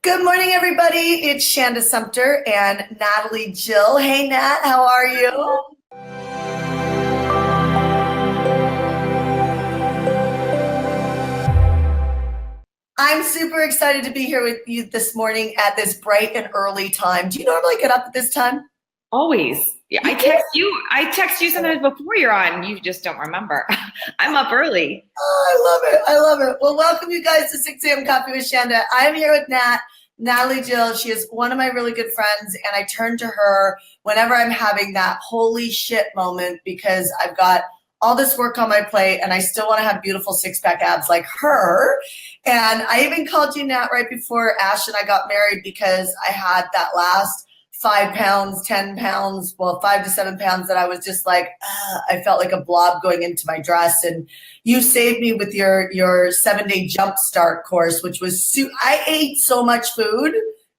Good morning, everybody. It's Shanda Sumpter and Natalie Jill. Hey, Nat, how are you? I'm super excited to be here with you this morning at this bright and early time. Do you normally get up at this time? Always. Yeah, I text you. I text you sometimes before you're on. You just don't remember. I'm up early. Oh, I love it. I love it. Well, welcome you guys to 6 a.m. Coffee with Shanda. I'm here with Natalie Jill. She is one of my really good friends, and I turn to her whenever I'm having that holy shit moment because I've got all this work on my plate and I still want to have beautiful six-pack abs like her. And I even called you, Nat, right before Ash and I got married because I had that last 5 pounds, 10 pounds, well, 5 to 7 pounds that I was just like, I felt like a blob going into my dress. And you saved me with your 7-day jump start course, which was, I ate so much food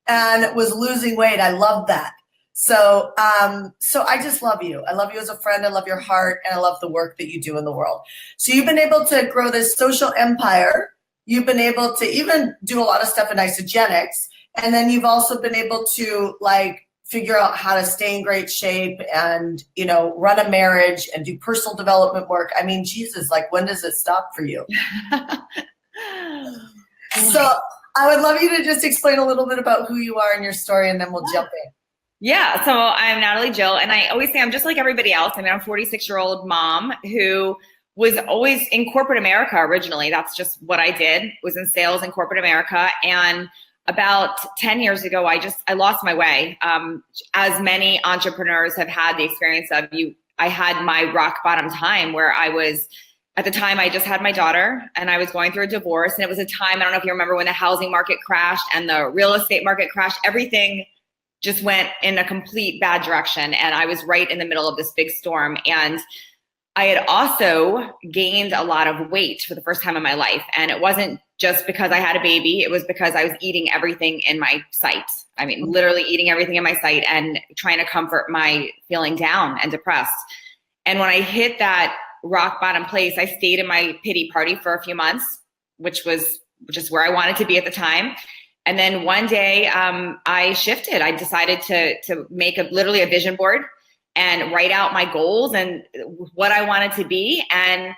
and was losing weight. I love that. So I just love you. I love you as a friend. I love your heart. And I love the work that you do in the world. So you've been able to grow this social empire. You've been able to even do a lot of stuff in isogenics. And then you've also been able to figure out how to stay in great shape and, run a marriage and do personal development work. I mean, Jesus, when does it stop for you? So I would love you to just explain a little bit about who you are and your story, and then we'll jump in. Yeah. So I'm Natalie Jill, and I always say I'm just like everybody else. I mean, I'm a 46-year-old mom who was always in corporate America originally. That's just what I did, was in sales in corporate America. And about 10 years ago, I lost my way. As many entrepreneurs have had the experience of I had my rock bottom time where at the time, I just had my daughter and I was going through a divorce. And it was a time, I don't know if you remember, when the housing market crashed and the real estate market crashed. Everything just went in a complete bad direction. And I was right in the middle of this big storm. And I had also gained a lot of weight for the first time in my life. And it wasn't just because I had a baby. It was because I was eating everything in my sight. I mean, literally eating everything in my sight and trying to comfort my feeling down and depressed. And when I hit that rock bottom place, I stayed in my pity party for a few months, which was just where I wanted to be at the time. And then one day I shifted. I decided to make literally a vision board and write out my goals and what I wanted to be. And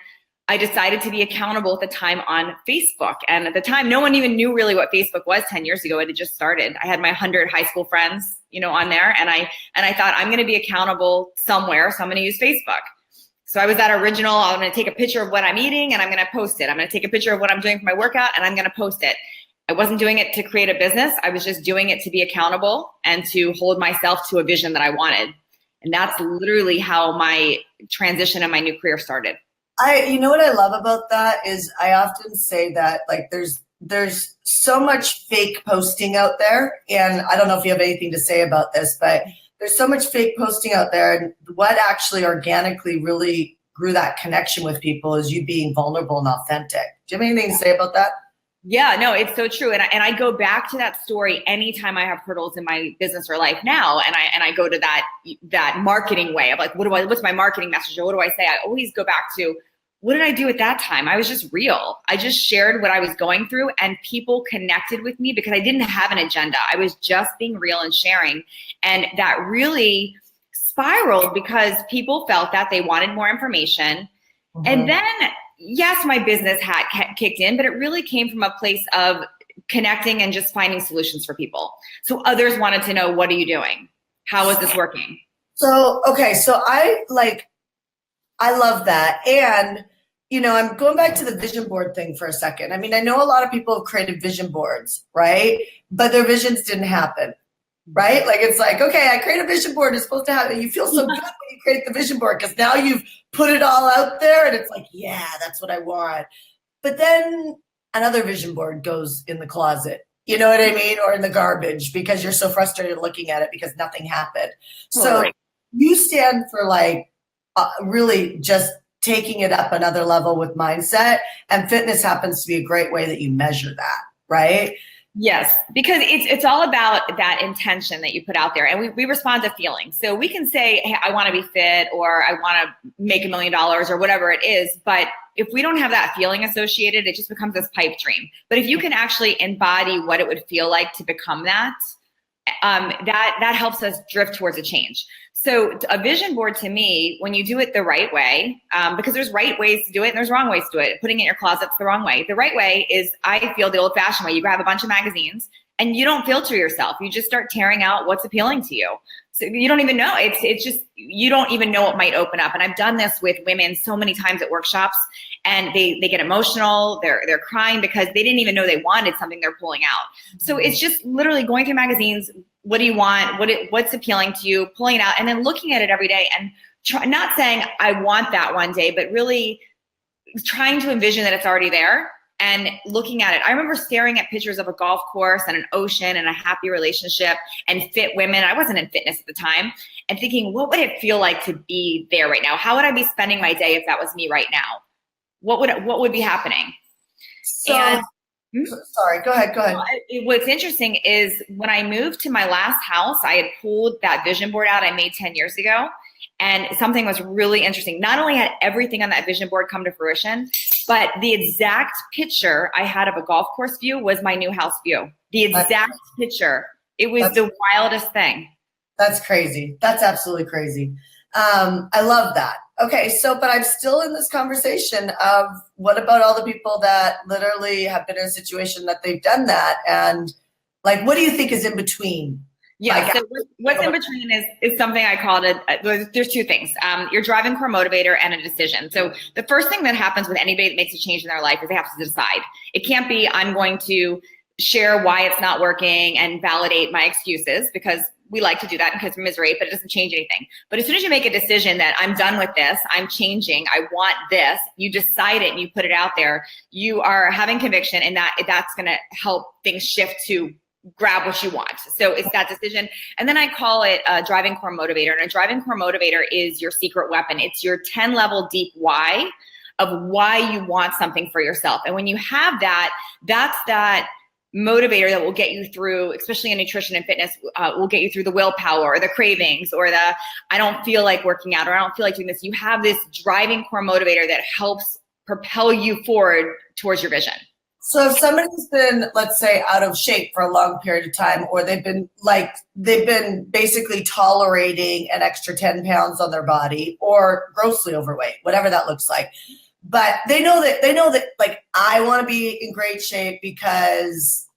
I decided to be accountable at the time on Facebook. And at the time, no one even knew really what Facebook was 10 years ago. It had just started. I had my 100 high school friends, on there. And I thought, I'm going to be accountable somewhere. So I'm going to use Facebook. So I was that original, I'm going to take a picture of what I'm eating and I'm going to post it. I'm going to take a picture of what I'm doing for my workout and I'm going to post it. I wasn't doing it to create a business. I was just doing it to be accountable and to hold myself to a vision that I wanted. And that's literally how my transition and my new career started. What I love about that is I often say that there's so much fake posting out there. And I don't know if you have anything to say about this, but there's so much fake posting out there. And what actually organically really grew that connection with people is you being vulnerable and authentic. Do you have anything to say about that? Yeah, no, it's so true. And I go back to that story anytime I have hurdles in my business or life now. And I go to that marketing way of what's my marketing message or what do I say? I always go back to, what did I do at that time? I was just real. I just shared what I was going through and people connected with me because I didn't have an agenda. I was just being real and sharing. And that really spiraled because people felt that they wanted more information. Mm-hmm. And then, yes, my business hat kicked in, but it really came from a place of connecting and just finding solutions for people. So others wanted to know, what are you doing? How is this working? So I love that. And I'm going back to the vision board thing for a second. I mean, I know a lot of people have created vision boards, right? But their visions didn't happen, right? Okay, I create a vision board. It's supposed to happen. You feel so good when you create the vision board because now you've put it all out there and it's yeah, that's what I want. But then another vision board goes in the closet, you know what I mean? Or in the garbage because you're so frustrated looking at it because nothing happened. So you stand for really just taking it up another level with mindset, and fitness happens to be a great way that you measure that, right? Yes, because it's all about that intention that you put out there, and we respond to feelings. So we can say, hey, I want to be fit, or I want to make $1 million, or whatever it is. But if we don't have that feeling associated, it just becomes this pipe dream. But if you can actually embody what it would feel like to become that, that helps us drift towards a change. So a vision board, to me, when you do it the right way, because there's right ways to do it and there's wrong ways to do it. Putting it in your closet's the wrong way. The right way is, I feel, the old-fashioned way. You grab a bunch of magazines and you don't filter yourself. You just start tearing out what's appealing to you. So you don't even know. It's just, you don't even know what might open up. And I've done this with women so many times at workshops, and they get emotional. They're crying because they didn't even know they wanted something they're pulling out. So it's just literally going through magazines. What do you want? What's appealing to you? Pulling it out and then looking at it every day, and not saying I want that one day, but really trying to envision that it's already there and looking at it. I remember staring at pictures of a golf course and an ocean and a happy relationship and fit women. I wasn't in fitness at the time, and thinking, what would it feel like to be there right now? How would I be spending my day if that was me right now? What would be happening? So, sorry, go ahead. What's interesting is when I moved to my last house, I had pulled that vision board out I made 10 years ago. And something was really interesting. Not only had everything on that vision board come to fruition, but the exact picture I had of a golf course view was my new house view. The exact picture. It was the wildest thing. That's crazy. That's absolutely crazy. I love that. Okay, but I'm still in this conversation of, what about all the people that literally have been in a situation that they've done that, and like, what do you think is in between? Yeah, so what's in between is something I called there's two things. Your driving core motivator and a decision. So the first thing that happens with anybody that makes a change in their life is they have to decide. It can't be, I'm going to share why it's not working and validate my excuses, because we like to do that because of misery, but it doesn't change anything. But as soon as you make a decision that I'm done with this, I'm changing, I want this, you decide it and you put it out there, you are having conviction, and that's going to help things shift to grab what you want. So it's that decision. And then I call it a driving core motivator. And a driving core motivator is your secret weapon. It's your 10 level deep why of why you want something for yourself. And when you have that, that's that motivator that will get you through, especially in nutrition and fitness, will get you through the willpower or the cravings or the, I don't feel like working out, or I don't feel like doing this. You have this driving core motivator that helps propel you forward towards your vision. So if somebody's been, let's say, out of shape for a long period of time, or they've been basically tolerating an extra 10 pounds on their body, or grossly overweight, whatever that looks like, but they know that like, I want to be in great shape because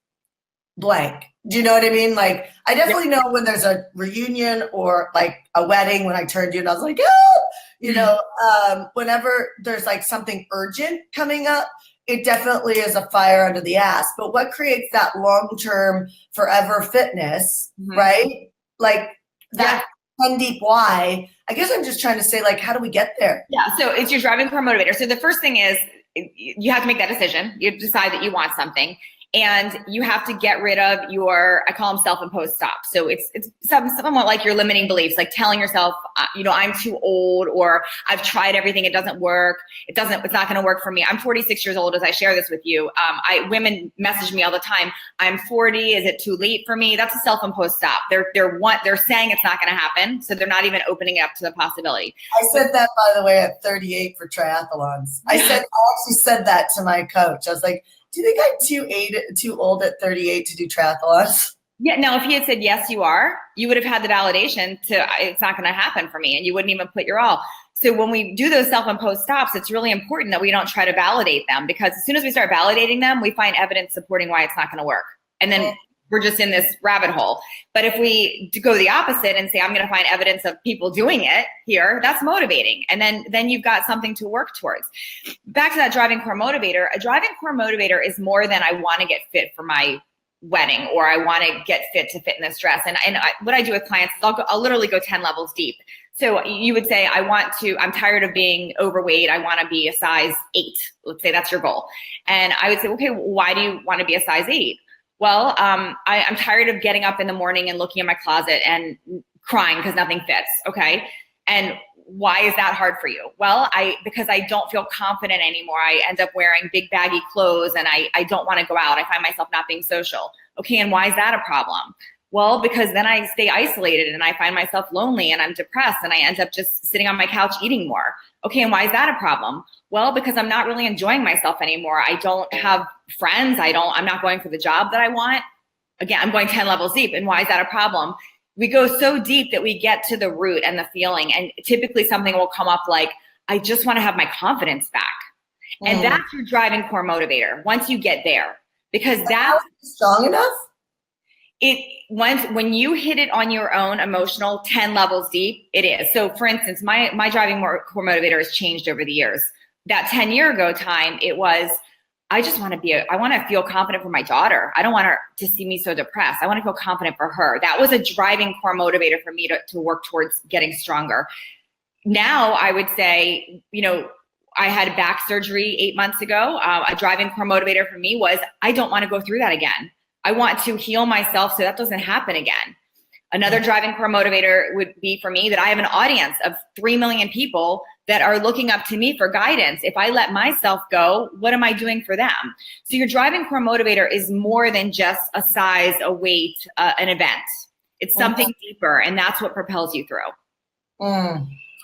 blank. Do you know what I mean? Like, I definitely know when there's a reunion or like a wedding, when I turned you and I was like, oh, whenever there's like something urgent coming up, it definitely is a fire under the ass. But what creates that long-term forever fitness, right? Like that 10 deep why. I guess I'm just trying to say, like, how do we get there? Yeah, so it's your driving core motivator. So the first thing is, you have to make that decision. You decide that you want something. And you have to get rid of your, I call them self-imposed stops. So it's somewhat like your limiting beliefs, like telling yourself, I'm too old, or I've tried everything, it doesn't work. It's not going to work for me. I'm 46 years old as I share this with you. Women message me all the time. I'm 40. Is it too late for me? That's a self-imposed stop. They're saying it's not going to happen. So they're not even opening it up to the possibility. I said that, by the way, at 38 for triathlons. I actually said that to my coach. I was like, do you think I'm too old at 38 to do triathlons? Yeah, no, if he had said, yes, you are, you would have had the validation to, it's not going to happen for me, and you wouldn't even put your all. So when we do those self-imposed stops, it's really important that we don't try to validate them, because as soon as we start validating them, we find evidence supporting why it's not going to work. And then we're just in this rabbit hole. But if we go the opposite and say, I'm going to find evidence of people doing it here, that's motivating. And then you've got something to work towards. Back to that driving core motivator. A driving core motivator is more than, I want to get fit for my wedding, or I want to get fit to fit in this dress. And what I do with clients is I'll literally go 10 levels deep. So you would say, I'm tired of being overweight. I want to be a size 8. Let's say that's your goal. And I would say, okay, why do you want to be a size 8? Well, I'm tired of getting up in the morning and looking at my closet and crying because nothing fits. Okay. And why is that hard for you? Well, because I don't feel confident anymore. I end up wearing big baggy clothes, and I don't want to go out. I find myself not being social. Okay, and why is that a problem? Well, because then I stay isolated and I find myself lonely and I'm depressed and I end up just sitting on my couch eating more. Okay, and why is that a problem? Well, because I'm not really enjoying myself anymore. I don't have friends. I'm not going for the job that I want. Again, I'm going 10 levels deep. And why is that a problem? We go so deep that we get to the root and the feeling. And typically something will come up like, I just want to have my confidence back. And that's your driving core motivator once you get there. Because that's strong enough. When you hit it on your own emotional 10 levels deep, it is. So for instance, my driving core motivator has changed over the years. That 10-year ago time, it was, I want to feel confident for my daughter. I don't want her to see me so depressed. I want to feel confident for her. That was a driving core motivator for me to work towards getting stronger. Now I would say, I had back surgery 8 months ago. A driving core motivator for me was, I don't want to go through that again. I want to heal myself so that doesn't happen again. Another driving core motivator would be for me that I have an audience of 3 million people that are looking up to me for guidance. If I let myself go, what am I doing for them? So your driving core motivator is more than just a size, a weight, an event. It's something deeper, and that's what propels you through.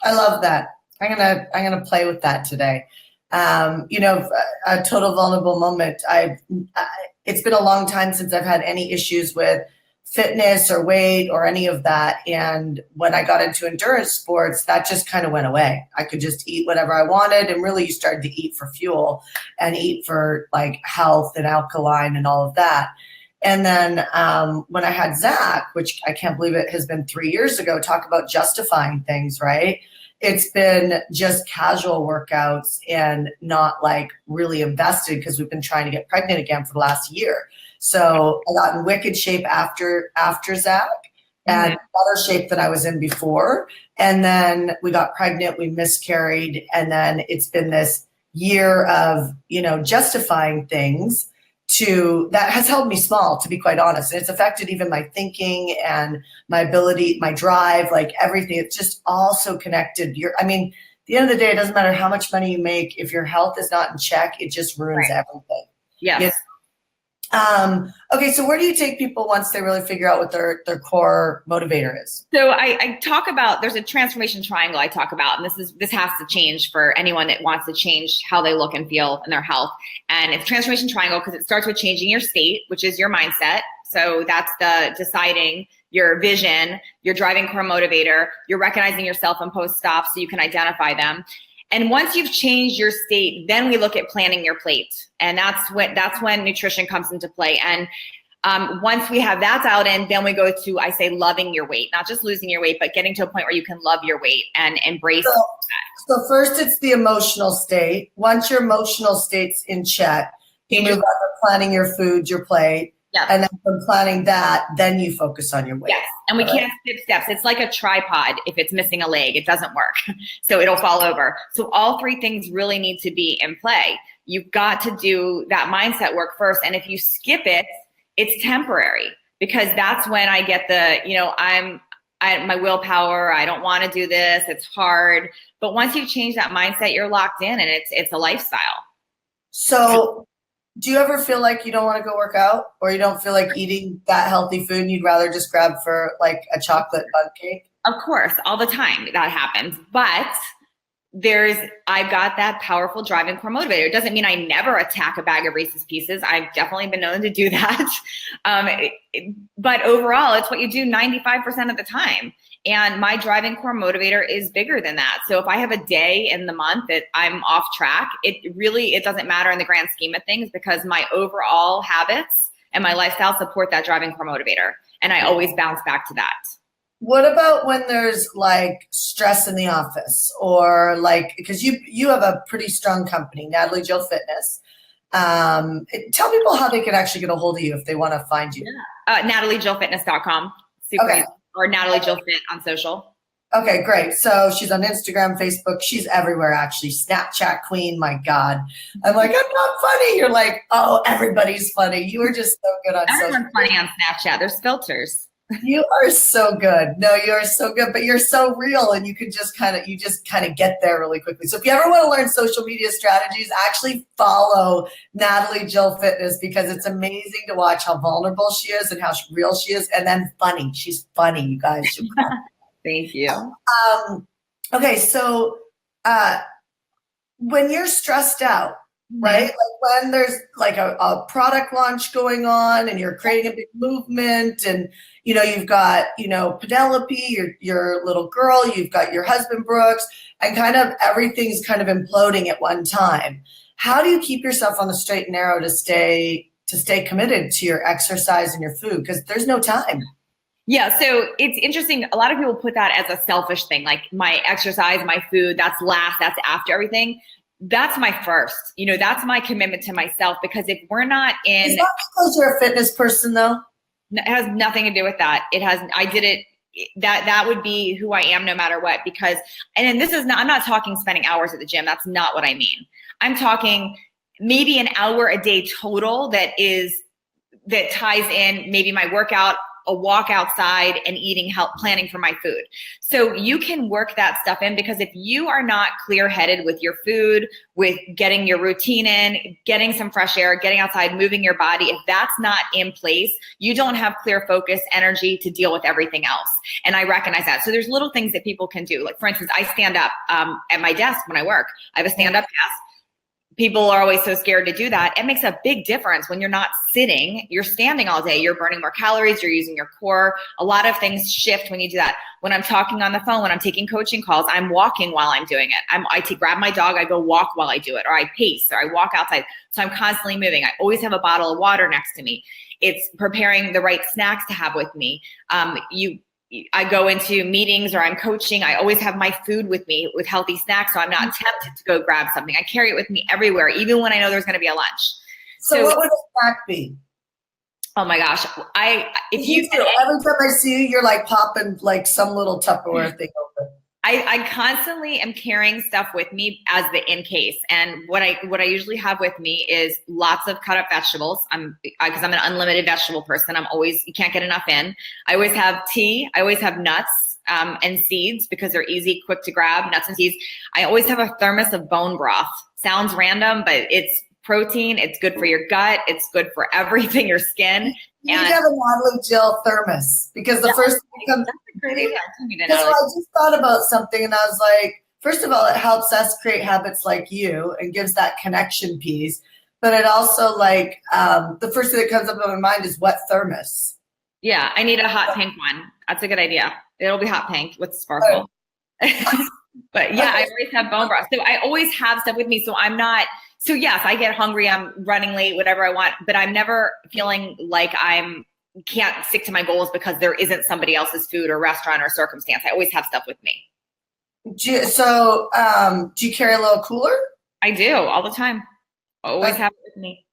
I love that. I'm gonna play with that today. A total vulnerable moment. It's been a long time since I've had any issues with fitness or weight or any of that. And when I got into endurance sports, that just kind of went away. I could just eat whatever I wanted. And really you started to eat for fuel and eat for like health and alkaline and all of that. And then when I had Zach, which I can't believe it has been 3 years ago, talk about justifying things, right? It's been just casual workouts and not like really invested because we've been trying to get pregnant again for the last year. So I got in wicked shape after Zach and better shape than I was in before. And then we got pregnant, we miscarried. And then it's been this year of, justifying things that has held me small, to be quite honest. And it's affected even my thinking and my ability, my drive, like everything. It's just all so connected. At the end of the day, it doesn't matter how much money you make. If your health is not in check, it just ruins everything. Yes. Okay, so where do you take people once they really figure out what their core motivator is? So I talk about, there's a transformation triangle I talk about, and this has to change for anyone that wants to change how they look and feel in their health. And it's transformation triangle because it starts with changing your state, which is your mindset. So that's the deciding your vision, your driving core motivator, you're recognizing yourself in post-stop so you can identify them. And once you've changed your state, then we look at planning your plate. And that's when nutrition comes into play. And once we have that out in, then we go to, I say, loving your weight, not just losing your weight, but getting to a point where you can love your weight and embrace that. So first it's the emotional state. Once your emotional state's in check, you move on to planning your food, your plate. Yeah. And then from planning that, then you focus on your weight. Yes. And we can't skip steps. It's like a tripod. If it's missing a leg, it doesn't work. So it'll fall over. So all three things really need to be in play. You've got to do that mindset work first. And if you skip it, it's temporary, because that's when I get my willpower. I don't want to do this. It's hard. But once you change that mindset, you're locked in, and it's a lifestyle. So do you ever feel like you don't want to go work out, or you don't feel like eating that healthy food and you'd rather just grab for like a chocolate bun cake? Of course, all the time that happens. But I've got that powerful driving core motivator. It doesn't mean I never attack a bag of Reese's Pieces. I've definitely been known to do that. But overall, it's what you do 95% of the time. And my driving core motivator is bigger than that. So if I have a day in the month that I'm off track, it doesn't matter in the grand scheme of things, because my overall habits and my lifestyle support that driving core motivator. And I always bounce back to that. What about when there's like stress in the office, or like, because you have a pretty strong company, Natalie Jill Fitness. Tell people how they can actually get a hold of you if they want to find you. NatalieJillFitness.com. Super Okay. easy. Or Natalie Jill Fit on social. Okay, great. So she's on Instagram, Facebook. She's everywhere, actually. Snapchat queen. My God. I'm like, I'm not funny. You're like, oh, everybody's funny. You were just so good on social. Everyone's funny on Snapchat. There's filters. You are so good. No, you are so good, but you're so real, and you just kind of get there really quickly. So if you ever want to learn social media strategies, actually follow Natalie Jill Fitness, because it's amazing to watch how vulnerable she is and how real she is, and then funny. She's funny, you guys. Thank you. Okay, so when you're stressed out, right? Like when there's like a product launch going on and you're creating a big movement, and you've got Penelope, your little girl, you've got your husband Brooks, and kind of everything's kind of imploding at one time. How do you keep yourself on the straight and narrow to stay committed to your exercise and your food? Because there's no time. Yeah, so it's interesting. A lot of people put that as a selfish thing, like my exercise, my food, that's last, that's after everything. That's my first. That's my commitment to myself, because if we're not in— Is that because you're a fitness person though? It has nothing to do with that. I did it. That would be who I am no matter what, because, and then this is not, I'm not talking spending hours at the gym. That's not what I mean. I'm talking maybe an hour a day total that ties in maybe my workout, a walk outside, and eating, planning for my food. So you can work that stuff in, because if you are not clear-headed with your food, with getting your routine in, getting some fresh air, getting outside, moving your body, if that's not in place, you don't have clear focus, energy to deal with everything else. And I recognize that. So there's little things that people can do. Like, for instance, I stand up at my desk when I work. I have a stand-up desk. People are always so scared to do that. It makes a big difference when you're not sitting, you're standing all day, you're burning more calories, you're using your core. A lot of things shift when you do that. When I'm talking on the phone, when I'm taking coaching calls, I'm walking while I'm doing it. I grab my dog, I go walk while I do it, or I pace, or I walk outside. So I'm constantly moving. I always have a bottle of water next to me. It's preparing the right snacks to have with me. I go into meetings or I'm coaching. I always have my food with me with healthy snacks, so I'm not tempted to go grab something. I carry it with me everywhere, even when I know there's going to be a lunch. So what would a snack be? Oh my gosh. Every time I see you, you're like popping like some little Tupperware thing open. I constantly am carrying stuff with me as the in case. And what I usually have with me is lots of cut up vegetables. Because I'm an unlimited vegetable person. You can't get enough in. I always have tea. I always have nuts and seeds, because they're easy, quick to grab, nuts and seeds. I always have a thermos of bone broth. Sounds random, but it's protein. It's good for your gut. It's good for everything, your skin. You need to have a Natalie Jill thermos, because the first thing comes. That's a great idea. Because I just thought about something, and I was like, first of all, it helps us create habits like you and gives that connection piece. But it also the first thing that comes up in my mind is wet thermos. Yeah, I need a hot pink one. That's a good idea. It'll be hot pink with sparkle. But yeah, I always have bone broth. So I always have stuff with me. So yes, I get hungry, I'm running late, whatever I want, but I'm never feeling like can't stick to my goals because there isn't somebody else's food or restaurant or circumstance. I always have stuff with me. Do you carry a little cooler? I do, all the time. Always have it with me.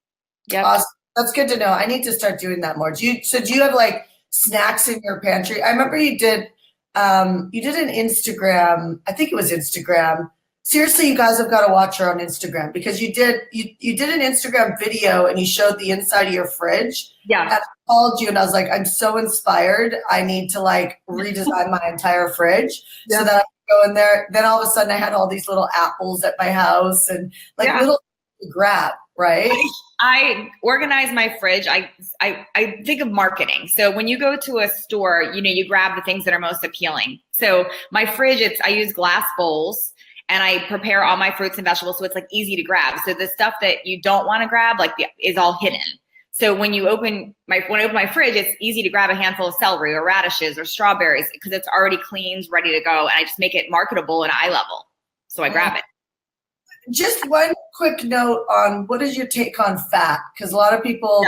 Yep. Awesome. That's good to know. I need to start doing that more. Do you have like snacks in your pantry? I remember you did an Instagram. I think it was Instagram. Seriously, you guys have got to watch her on Instagram, because you did an Instagram video and you showed the inside of your fridge. Yeah. And I called you and I was like, I'm so inspired. I need to redesign my entire fridge so that I can go in there. Then all of a sudden I had all these little apples at my house and little to grab, right? I organize my fridge. I think of marketing. So when you go to a store, you grab the things that are most appealing. So my fridge, I use glass bowls. And I prepare all my fruits and vegetables, so it's easy to grab. So the stuff that you don't want to grab is all hidden. So when I open my fridge, it's easy to grab a handful of celery or radishes or strawberries, because it's already cleaned, ready to go, and I just make it marketable and eye level. So I grab it. Just one quick note on what is your take on fat? Because a lot of people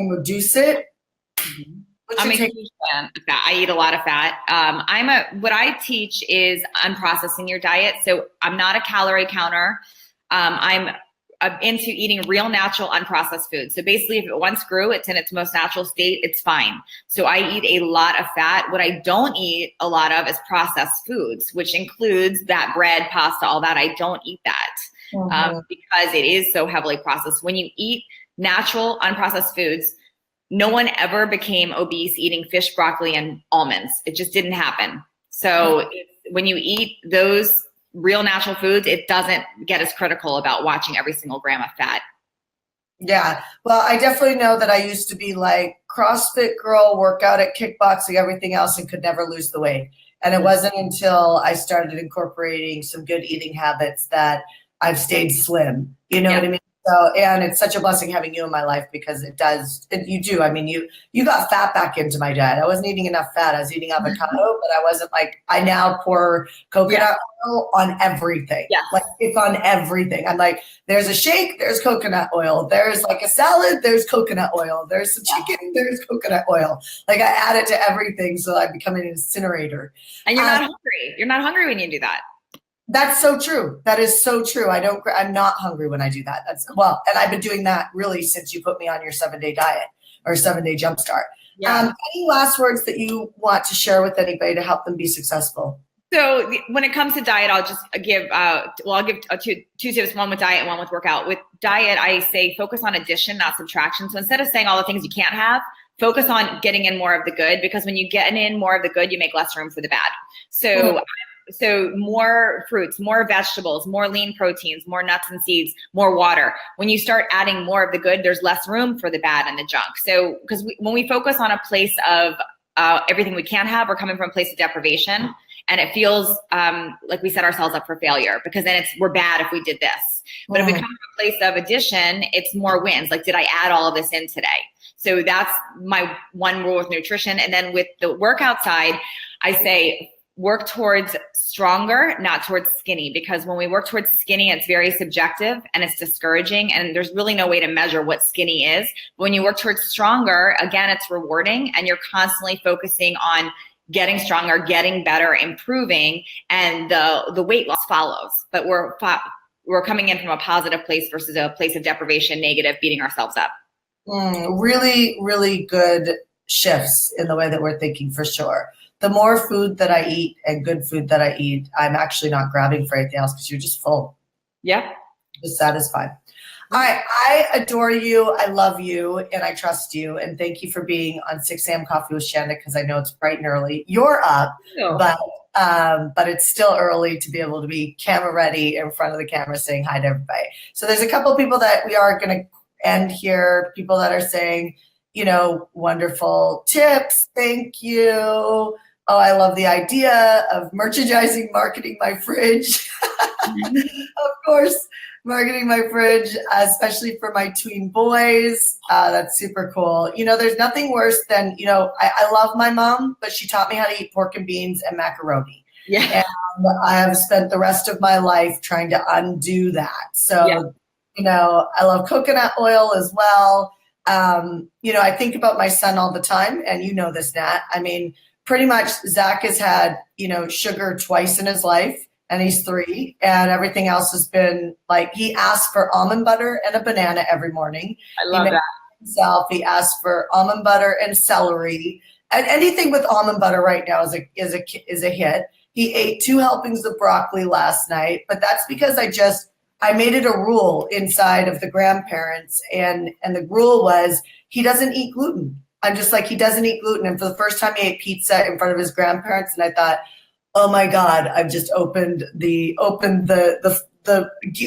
reduce it. Mm-hmm. I'm a huge fan of fat. I eat a lot of fat. What I teach is unprocessing your diet. So I'm not a calorie counter. I'm into eating real, natural, unprocessed food. So basically, if it once grew, it's in its most natural state, it's fine. So I eat a lot of fat. What I don't eat a lot of is processed foods, which includes that bread, pasta, all that. I don't eat that because it is so heavily processed. When you eat natural, unprocessed foods, no one ever became obese eating fish, broccoli, and almonds. It just didn't happen. So when you eat those real natural foods, it doesn't get as critical about watching every single gram of fat. Yeah. Well, I definitely know that I used to be like CrossFit girl, workout at kickboxing, everything else, and could never lose the weight. And it wasn't until I started incorporating some good eating habits that I've stayed slim. You know what I mean? So, and it's such a blessing having you in my life because you do. I mean, you got fat back into my diet. I wasn't eating enough fat. I was eating avocado, but I wasn't like, I now pour coconut oil on everything. Yeah. Like it's on everything. I'm like, there's a shake, there's coconut oil. There's like a salad, there's coconut oil. There's some chicken, there's coconut oil. Like I add it to everything. So I become an incinerator. And you're not hungry. You're not hungry when you do that. That's so true. That is so true. I'm not hungry when I do that. And I've been doing that really since you put me on your 7-day diet or 7-day jumpstart. Yeah. Any last words that you want to share with anybody to help them be successful? So when it comes to diet, I'll just give, I'll give two tips, one with diet and one with workout. With diet, I say focus on addition, not subtraction. So instead of saying all the things you can't have, focus on getting in more of the good, because when you get in more of the good, you make less room for the bad. So more fruits, more vegetables, more lean proteins, more nuts and seeds, more water. When you start adding more of the good, there's less room for the bad and the junk. So because when we focus on a place of everything we can't have, we're coming from a place of deprivation. And it feels like we set ourselves up for failure, because then we're bad if we did this. But if we come from a place of addition, it's more wins. Like, did I add all of this in today? So that's my one rule with nutrition. And then with the workout side, I say, work towards stronger, not towards skinny, because when we work towards skinny, it's very subjective and it's discouraging, and there's really no way to measure what skinny is. But when you work towards stronger, again, it's rewarding, and you're constantly focusing on getting stronger, getting better, improving, and the weight loss follows. But we're coming in from a positive place versus a place of deprivation, negative, beating ourselves up. Really, really good shifts in the way that we're thinking, for sure. The more food that I eat and good food that I eat, I'm actually not grabbing for anything else, because you're just full. Yeah. Just satisfied. All right. I adore you. I love you. And I trust you. And thank you for being on 6 a.m. Coffee with Shanda, because I know it's bright and early. You're up, but it's still early to be able to be camera ready in front of the camera saying hi to everybody. So there's a couple of people that we are going to end here. People that are saying, wonderful tips. Thank you. Oh, I love the idea of merchandising, marketing my fridge. Of course, marketing my fridge, especially for my tween boys. That's super cool. There's nothing worse than, I love my mom, but she taught me how to eat pork and beans and macaroni. Yeah. And I have spent the rest of my life trying to undo that. So, I love coconut oil as well. I think about my son all the time, and you know this, Nat. I mean, pretty much Zach has had, sugar twice in his life, and he's 3, and everything else has been like, he asks for almond butter and a banana every morning. I love that. Himself, he asks for almond butter and celery, and anything with almond butter right now is a hit. He ate 2 helpings of broccoli last night, but that's because I made it a rule inside of the grandparents, and the rule was he doesn't eat gluten. I'm just like, he doesn't eat gluten. And for the first time, he ate pizza in front of his grandparents, and I thought, oh my God, I've just opened the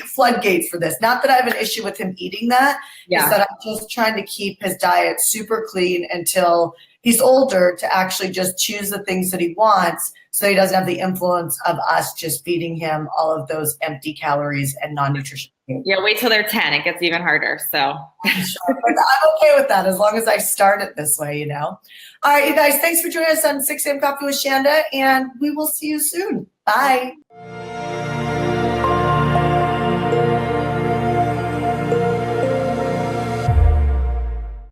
floodgates for this. Not that I have an issue with him eating that. It's that I'm just trying to keep his diet super clean until he's older, to actually just choose the things that he wants, so he doesn't have the influence of us just feeding him all of those empty calories and non-nutrition food. Yeah, wait till they're 10. It gets even harder. So I'm okay with that, as long as I start it this way, All right, you guys, thanks for joining us on 6 a.m. Coffee with Shanda, and we will see you soon. Bye.